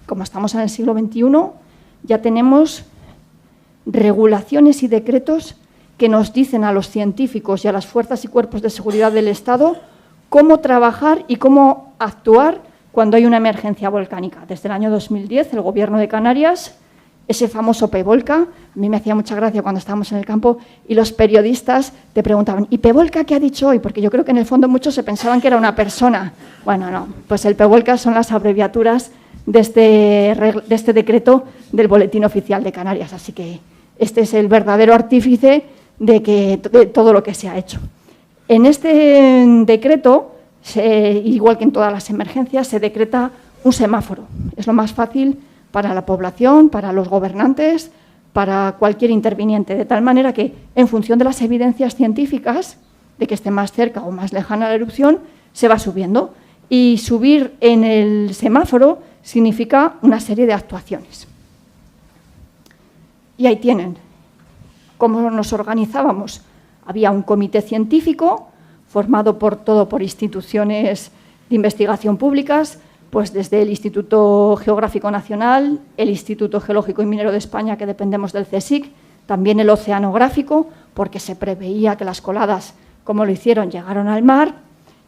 Como estamos en el siglo XXI, ya tenemos regulaciones y decretos que nos dicen a los científicos y a las fuerzas y cuerpos de seguridad del Estado cómo trabajar y cómo actuar cuando hay una emergencia volcánica. Desde el año 2010, el Gobierno de Canarias, ese famoso Pevolca, a mí me hacía mucha gracia cuando estábamos en el campo y los periodistas te preguntaban, ¿y Pevolca qué ha dicho hoy? Porque yo creo que en el fondo muchos se pensaban que era una persona. Bueno, no, pues el Pevolca son las abreviaturas de este decreto del Boletín Oficial de Canarias. Así que este es el verdadero artífice de todo lo que se ha hecho. En este decreto, igual que en todas las emergencias, se decreta un semáforo. Es lo más fácil para la población, para los gobernantes, para cualquier interviniente, de tal manera que, en función de las evidencias científicas, de que esté más cerca o más lejana la erupción, se va subiendo. Y subir en el semáforo significa una serie de actuaciones. Y ahí tienen cómo nos organizábamos. Había un comité científico formado por instituciones de investigación públicas, pues desde el Instituto Geográfico Nacional, el Instituto Geológico y Minero de España, que dependemos del CSIC, también el Oceanográfico, porque se preveía que las coladas, como lo hicieron, llegaron al mar,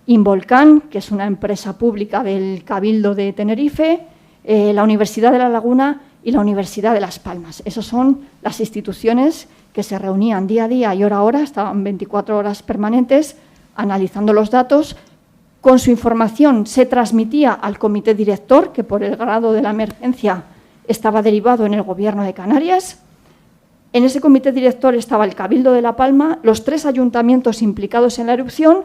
Involcán, que es una empresa pública del Cabildo de Tenerife, la Universidad de La Laguna y la Universidad de Las Palmas. Esas son las instituciones que se reunían día a día y hora a hora, estaban 24 horas permanentes, analizando los datos. Con su información se transmitía al comité director, que por el grado de la emergencia estaba derivado en el Gobierno de Canarias. En ese comité director estaba el Cabildo de La Palma, los 3 ayuntamientos implicados en la erupción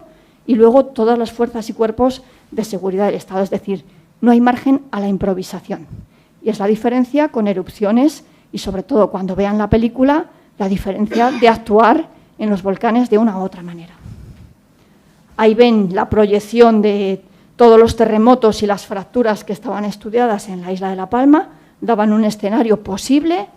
y luego todas las fuerzas y cuerpos de seguridad del Estado. Es decir, no hay margen a la improvisación. Y es la diferencia con erupciones y, sobre todo, cuando vean la película, la diferencia de actuar en los volcanes de una u otra manera. Ahí ven la proyección de todos los terremotos y las fracturas que estaban estudiadas en la isla de La Palma, daban un escenario posible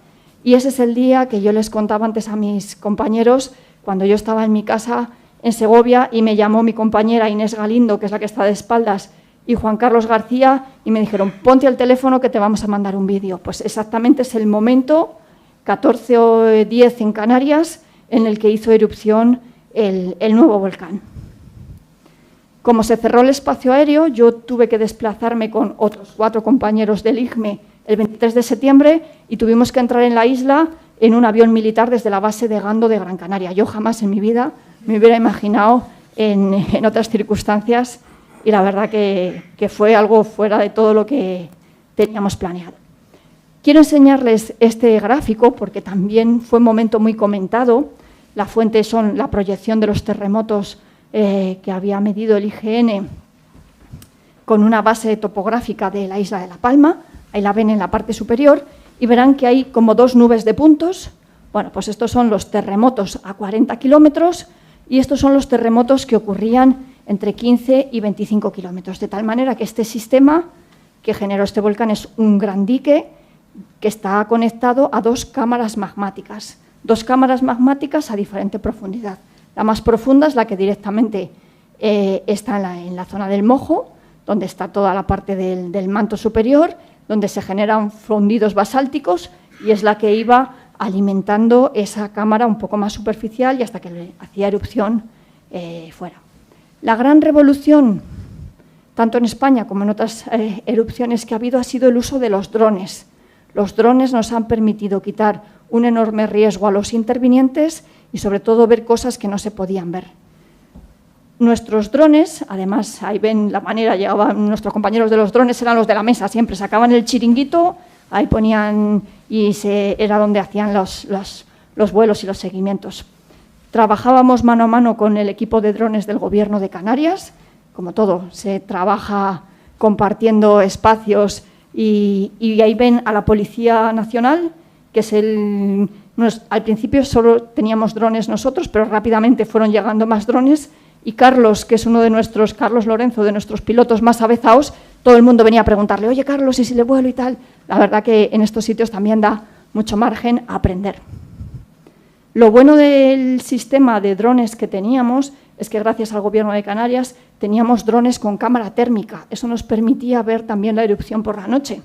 Y ese es el día que yo les contaba antes a mis compañeros, cuando yo estaba en mi casa en Segovia y me llamó mi compañera Inés Galindo, que es la que está de espaldas, y Juan Carlos García, y me dijeron, ponte al teléfono que te vamos a mandar un vídeo. Pues exactamente es el momento, 14:10 en Canarias, en el que hizo erupción el nuevo volcán. Como se cerró el espacio aéreo, yo tuve que desplazarme con otros 4 compañeros del IGME el 23 de septiembre y tuvimos que entrar en la isla en un avión militar desde la base de Gando de Gran Canaria. Yo jamás en mi vida me hubiera imaginado en otras circunstancias y la verdad que fue algo fuera de todo lo que teníamos planeado. Quiero enseñarles este gráfico porque también fue un momento muy comentado. La fuente son la proyección de los terremotos que había medido el IGN con una base topográfica de la isla de La Palma. Ahí la ven en la parte superior y verán que hay como 2 nubes de puntos. Bueno, pues estos son los terremotos a 40 kilómetros y estos son los terremotos que ocurrían entre 15 y 25 kilómetros. De tal manera que este sistema que generó este volcán es un gran dique que está conectado a 2 cámaras magmáticas. 2 cámaras magmáticas a diferente profundidad. La más profunda es la que directamente está en la zona del Mojo, donde está toda la parte del manto superior, donde se generan fundidos basálticos y es la que iba alimentando esa cámara un poco más superficial y hasta que le hacía erupción fuera. La gran revolución, tanto en España como en otras erupciones que ha habido, ha sido el uso de los drones. Los drones nos han permitido quitar un enorme riesgo a los intervinientes y sobre todo ver cosas que no se podían ver. Nuestros drones, además, ahí ven la manera, llegaban nuestros compañeros de los drones, eran los de la mesa, siempre sacaban el chiringuito, ahí ponían y era donde hacían los vuelos y los seguimientos. Trabajábamos mano a mano con el equipo de drones del Gobierno de Canarias, como todo, se trabaja compartiendo espacios y ahí ven a la Policía Nacional, que es al principio solo teníamos drones nosotros, pero rápidamente fueron llegando más drones. Y Carlos, que es uno de nuestros, Carlos Lorenzo, de nuestros pilotos más avezados, todo el mundo venía a preguntarle, oye, Carlos, ¿y si le vuelo y tal? La verdad que en estos sitios también da mucho margen a aprender. Lo bueno del sistema de drones que teníamos es que gracias al Gobierno de Canarias teníamos drones con cámara térmica. Eso nos permitía ver también la erupción por la noche.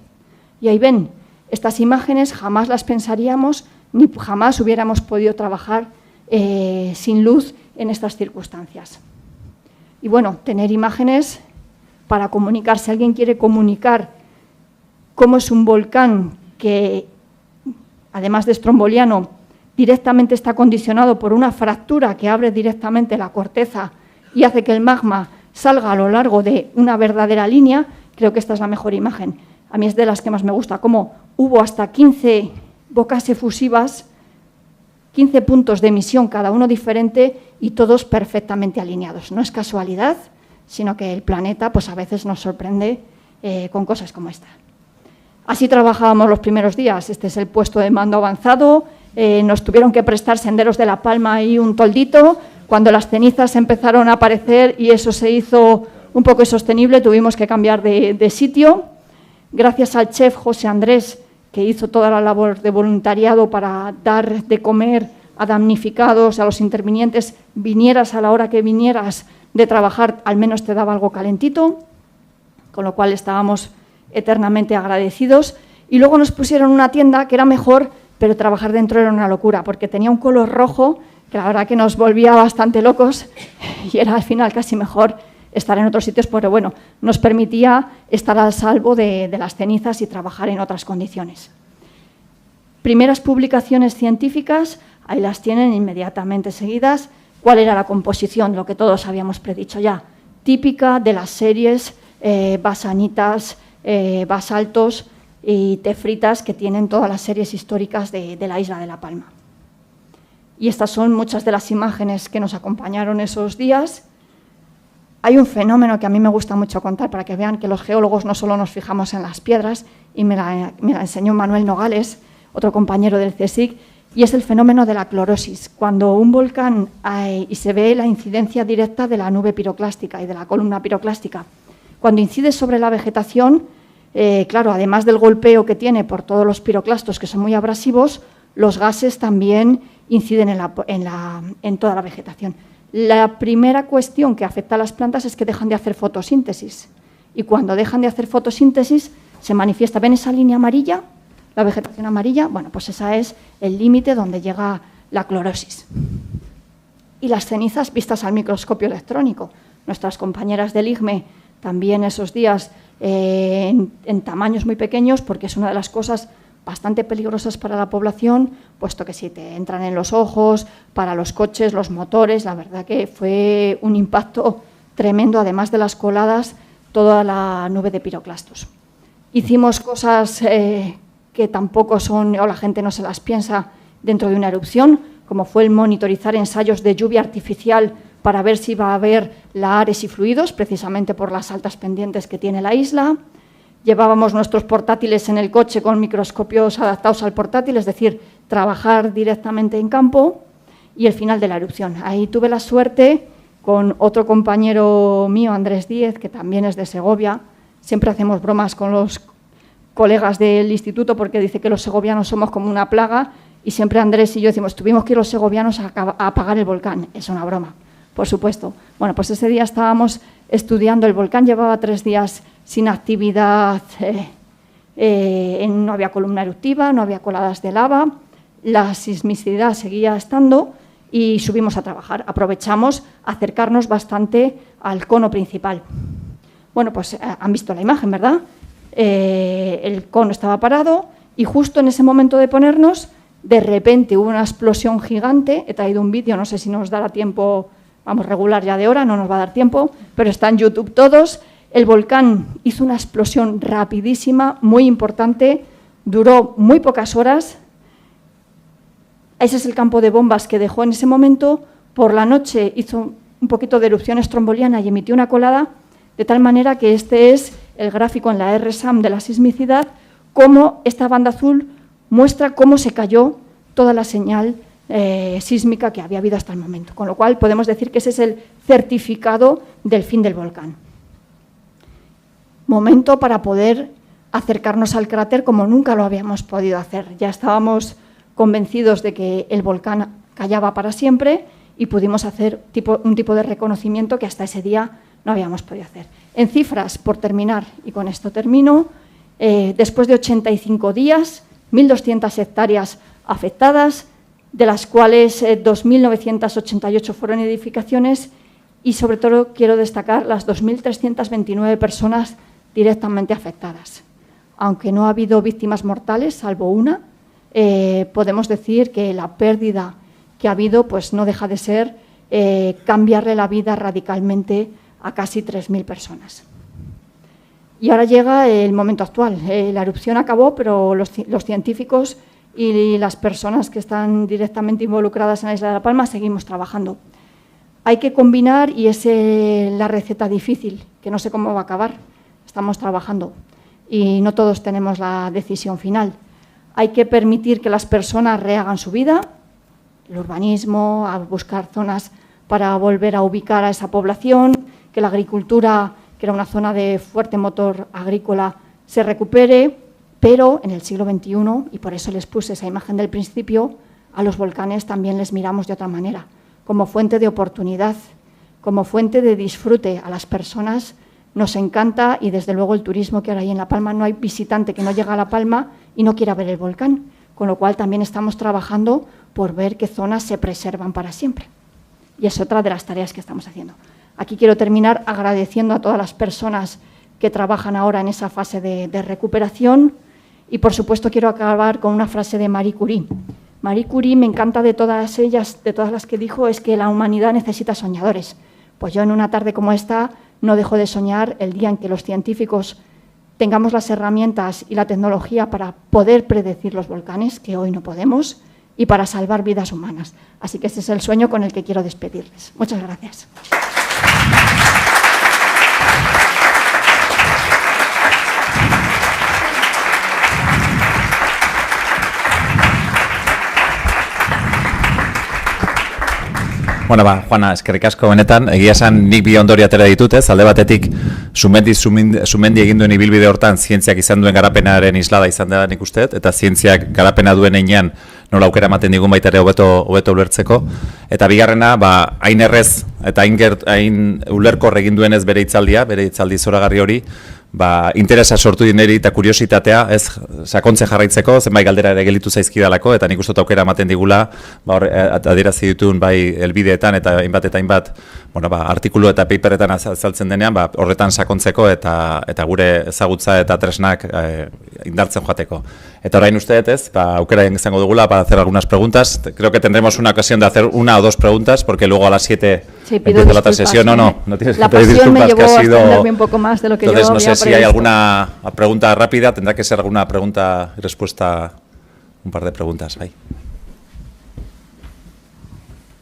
Y ahí ven, estas imágenes jamás las pensaríamos ni jamás hubiéramos podido trabajar sin luz en estas circunstancias. Y bueno, tener imágenes para comunicar. Si alguien quiere comunicar cómo es un volcán que, además de estromboliano, directamente está condicionado por una fractura que abre directamente la corteza y hace que el magma salga a lo largo de una verdadera línea, creo que esta es la mejor imagen. A mí es de las que más me gusta, cómo hubo hasta 15 bocas efusivas, 15 puntos de emisión, cada uno diferente y todos perfectamente alineados. No es casualidad, sino que el planeta pues, a veces nos sorprende con cosas como esta. Así trabajábamos los primeros días. Este es el puesto de mando avanzado. Nos tuvieron que prestar Senderos de La Palma y un toldito. Cuando las cenizas empezaron a aparecer y eso se hizo un poco insostenible, tuvimos que cambiar de sitio. Gracias al chef José Andrés, que hizo toda la labor de voluntariado para dar de comer a damnificados, a los intervinientes, vinieras a la hora que vinieras de trabajar, al menos te daba algo calentito, con lo cual estábamos eternamente agradecidos. Y luego nos pusieron una tienda que era mejor, pero trabajar dentro era una locura, porque tenía un color rojo que la verdad que nos volvía bastante locos y era al final casi mejor estar en otros sitios, pero bueno, nos permitía estar al salvo de las cenizas y trabajar en otras condiciones. Primeras publicaciones científicas, ahí las tienen inmediatamente seguidas. ¿Cuál era la composición? Lo que todos habíamos predicho ya, típica de las series basanitas, basaltos y tefritas que tienen todas las series históricas de la isla de La Palma. Y estas son muchas de las imágenes que nos acompañaron esos días. Hay un fenómeno que a mí me gusta mucho contar para que vean que los geólogos no solo nos fijamos en las piedras, y me la enseñó Manuel Nogales, otro compañero del CSIC, y es el fenómeno de la clorosis. Cuando un volcán y se ve la incidencia directa de la nube piroclástica y de la columna piroclástica, cuando incide sobre la vegetación, claro, además del golpeo que tiene por todos los piroclastos que son muy abrasivos, los gases también inciden en toda la vegetación. La primera cuestión que afecta a las plantas es que dejan de hacer fotosíntesis. Y cuando dejan de hacer fotosíntesis, se manifiesta. ¿Ven esa línea amarilla? La vegetación amarilla. Bueno, pues esa es el límite donde llega la clorosis. Y las cenizas vistas al microscopio electrónico. Nuestras compañeras del IGME también esos días en tamaños muy pequeños, porque es una de las cosas bastante peligrosas para la población, puesto que si te entran en los ojos, para los coches, los motores, la verdad que fue un impacto tremendo, además de las coladas, toda la nube de piroclastos. Hicimos cosas que tampoco son, o la gente no se las piensa dentro de una erupción, como fue el monitorizar ensayos de lluvia artificial para ver si va a haber lahares y fluidos, precisamente por las altas pendientes que tiene la isla. Llevábamos nuestros portátiles en el coche con microscopios adaptados al portátil, es decir, trabajar directamente en campo, y el final de la erupción. Ahí tuve la suerte, con otro compañero mío, Andrés Díez, que también es de Segovia. Siempre hacemos bromas con los colegas del instituto porque dice que los segovianos somos como una plaga, y siempre Andrés y yo decimos, tuvimos que ir los segovianos a apagar el volcán. Es una broma, por supuesto. Bueno, pues ese día estábamos estudiando, el volcán llevaba 3 días sin actividad, no había columna eruptiva, no había coladas de lava, la sismicidad seguía estando y subimos a trabajar. Aprovechamos a acercarnos bastante al cono principal. Bueno, pues han visto la imagen, ¿verdad? El cono estaba parado y justo en ese momento de ponernos, de repente hubo una explosión gigante. He traído un vídeo, no sé si nos dará tiempo, vamos regular ya de hora, no nos va a dar tiempo, pero está en YouTube todos. El volcán hizo una explosión rapidísima, muy importante, duró muy pocas horas. Ese es el campo de bombas que dejó en ese momento. Por la noche hizo un poquito de erupción estromboliana y emitió una colada, de tal manera que este es el gráfico en la RSAM de la sismicidad, cómo esta banda azul muestra cómo se cayó toda la señal sísmica que había habido hasta el momento. Con lo cual podemos decir que ese es el certificado del fin del volcán. Momento para poder acercarnos al cráter como nunca lo habíamos podido hacer. Ya estábamos convencidos de que el volcán callaba para siempre y pudimos hacer un tipo de reconocimiento que hasta ese día no habíamos podido hacer. En cifras, por terminar, y con esto termino, después de 85 días, 1.200 hectáreas afectadas, de las cuales 2.988 fueron edificaciones y, sobre todo, quiero destacar las 2.329 personas directamente afectadas. Aunque no ha habido víctimas mortales, salvo una, podemos decir que la pérdida que ha habido pues no deja de ser cambiarle la vida radicalmente a casi 3.000 personas. Y ahora llega el momento actual. La erupción acabó, pero los científicos y las personas que están directamente involucradas en la isla de La Palma seguimos trabajando. Hay que combinar, y es la receta difícil, que no sé cómo va a acabar. Estamos trabajando y no todos tenemos la decisión final. Hay que permitir que las personas rehagan su vida, el urbanismo, a buscar zonas para volver a ubicar a esa población, que la agricultura, que era una zona de fuerte motor agrícola, se recupere, pero en el siglo XXI, y por eso les puse esa imagen del principio, a los volcanes también les miramos de otra manera, como fuente de oportunidad, como fuente de disfrute. A las personas nos encanta, y desde luego el turismo que ahora hay en La Palma, no hay visitante que no llega a La Palma y no quiera ver el volcán, con lo cual también estamos trabajando por ver qué zonas se preservan para siempre. Y es otra de las tareas que estamos haciendo. Aquí quiero terminar agradeciendo a todas las personas que trabajan ahora en esa fase de recuperación, y por supuesto quiero acabar con una frase de Marie Curie. Marie Curie, me encanta de todas ellas, de todas las que dijo, es que la humanidad necesita soñadores. Pues yo en una tarde como esta no dejo de soñar el día en que los científicos tengamos las herramientas y la tecnología para poder predecir los volcanes, que hoy no podemos, y para salvar vidas humanas. Así que ese es el sueño con el que quiero despedirles. Muchas gracias. Bueno, Juana, eskerrik asko benetan, egia esan nik bi ondori atera ditut, alde batetik Sumendi egin duen ibilbide hortan zientziak izan duen garapenaren islada izan da nik uste, eta zientziak garapena duen einean nola aukera ematen digun baita ere hobeto ulertzeko. Eta bigarrena, hain errez eta hain ulerkor egin duenez bere hitzaldi zoragarri hori, interesa sortu dineri eta kuriositatea, ez sakontze jarraitzeko, zenbait galdera ere gelitu zaizkidalako, eta nik uste aukera ematen digula, adierazi dituen bai helbideetan eta hainbat, artikulu eta paperetan azaltzen denean, horretan sakontzeko eta gure ezagutza eta tresnak indartzen joateko. Eta orain uste dut, ez, aukera izango dugula para hacer algunas preguntas. Creo que tendremos una ocasión de hacer una o dos preguntas, porque luego a las 7 empieza la otra sesión. No tienes que pedir disculpas, que ha sido... un poco más de lo que Entonces, yo no sé había si hay alguna pregunta rápida, tendrá que ser alguna pregunta y respuesta, un par de preguntas. Ahí.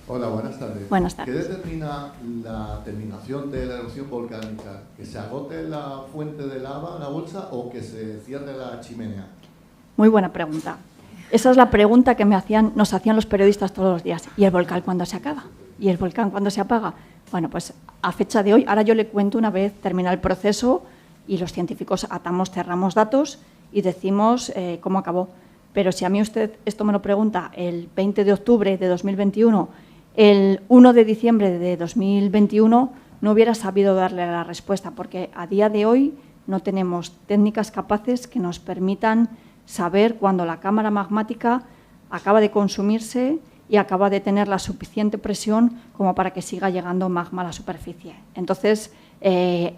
Hola, buenas tardes. Buenas tardes. ¿Qué determina la terminación de la erupción volcánica? ¿Que se agote la fuente de lava, la bolsa, o que se cierre la chimenea? Muy buena pregunta. Esa es la pregunta que nos hacían los periodistas todos los días. ¿Y el volcán cuándo se acaba? ¿Y el volcán cuándo se apaga? Bueno, pues a fecha de hoy, ahora yo le cuento una vez termina el proceso y los científicos cerramos datos y decimos cómo acabó. Pero si a mí usted esto me lo pregunta el 20 de octubre de 2021, el 1 de diciembre de 2021, no hubiera sabido darle la respuesta, porque a día de hoy no tenemos técnicas capaces que nos permitan saber cuándo la cámara magmática acaba de consumirse y acaba de tener la suficiente presión como para que siga llegando magma a la superficie. Entonces,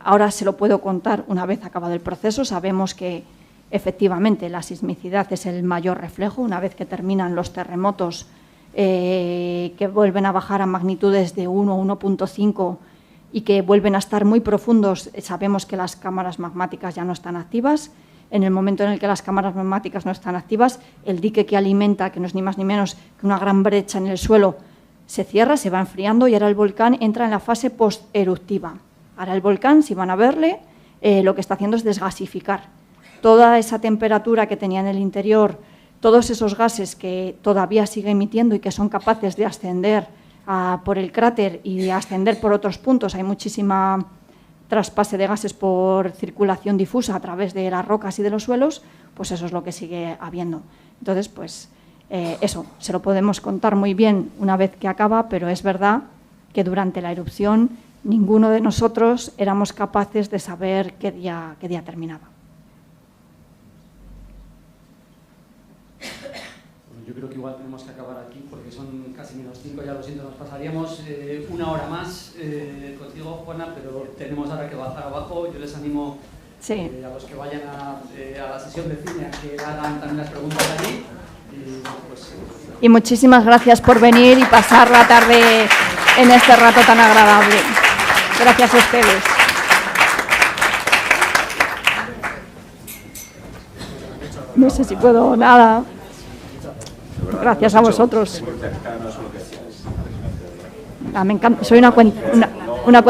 ahora se lo puedo contar una vez acabado el proceso. Sabemos que efectivamente la sismicidad es el mayor reflejo. Una vez que terminan los terremotos que vuelven a bajar a magnitudes de 1 o 1.5 y que vuelven a estar muy profundos, sabemos que las cámaras magmáticas ya no están activas. En el momento en el que las cámaras magmáticas no están activas, el dique que alimenta, que no es ni más ni menos que una gran brecha en el suelo, se cierra, se va enfriando y ahora el volcán entra en la fase post-eruptiva. Ahora el volcán, si van a verle, lo que está haciendo es desgasificar. Toda esa temperatura que tenía en el interior, todos esos gases que todavía sigue emitiendo y que son capaces de ascender por el cráter y de ascender por otros puntos, hay muchísima traspase de gases por circulación difusa a través de las rocas y de los suelos, pues eso es lo que sigue habiendo. Entonces, pues eso, se lo podemos contar muy bien una vez que acaba, pero es verdad que durante la erupción ninguno de nosotros éramos capaces de saber qué día terminaba. Yo creo que igual tenemos que acabar aquí porque son casi -5, ya lo siento, nos pasaríamos una hora más contigo, Juana, pero tenemos ahora que bajar abajo. Yo les animo a los que vayan a la sesión de cine a que hagan también las preguntas allí. Y muchísimas gracias por venir y pasar la tarde en este rato tan agradable. Gracias a ustedes. No sé si puedo nada. Gracias a vosotros. Me encanta. Soy una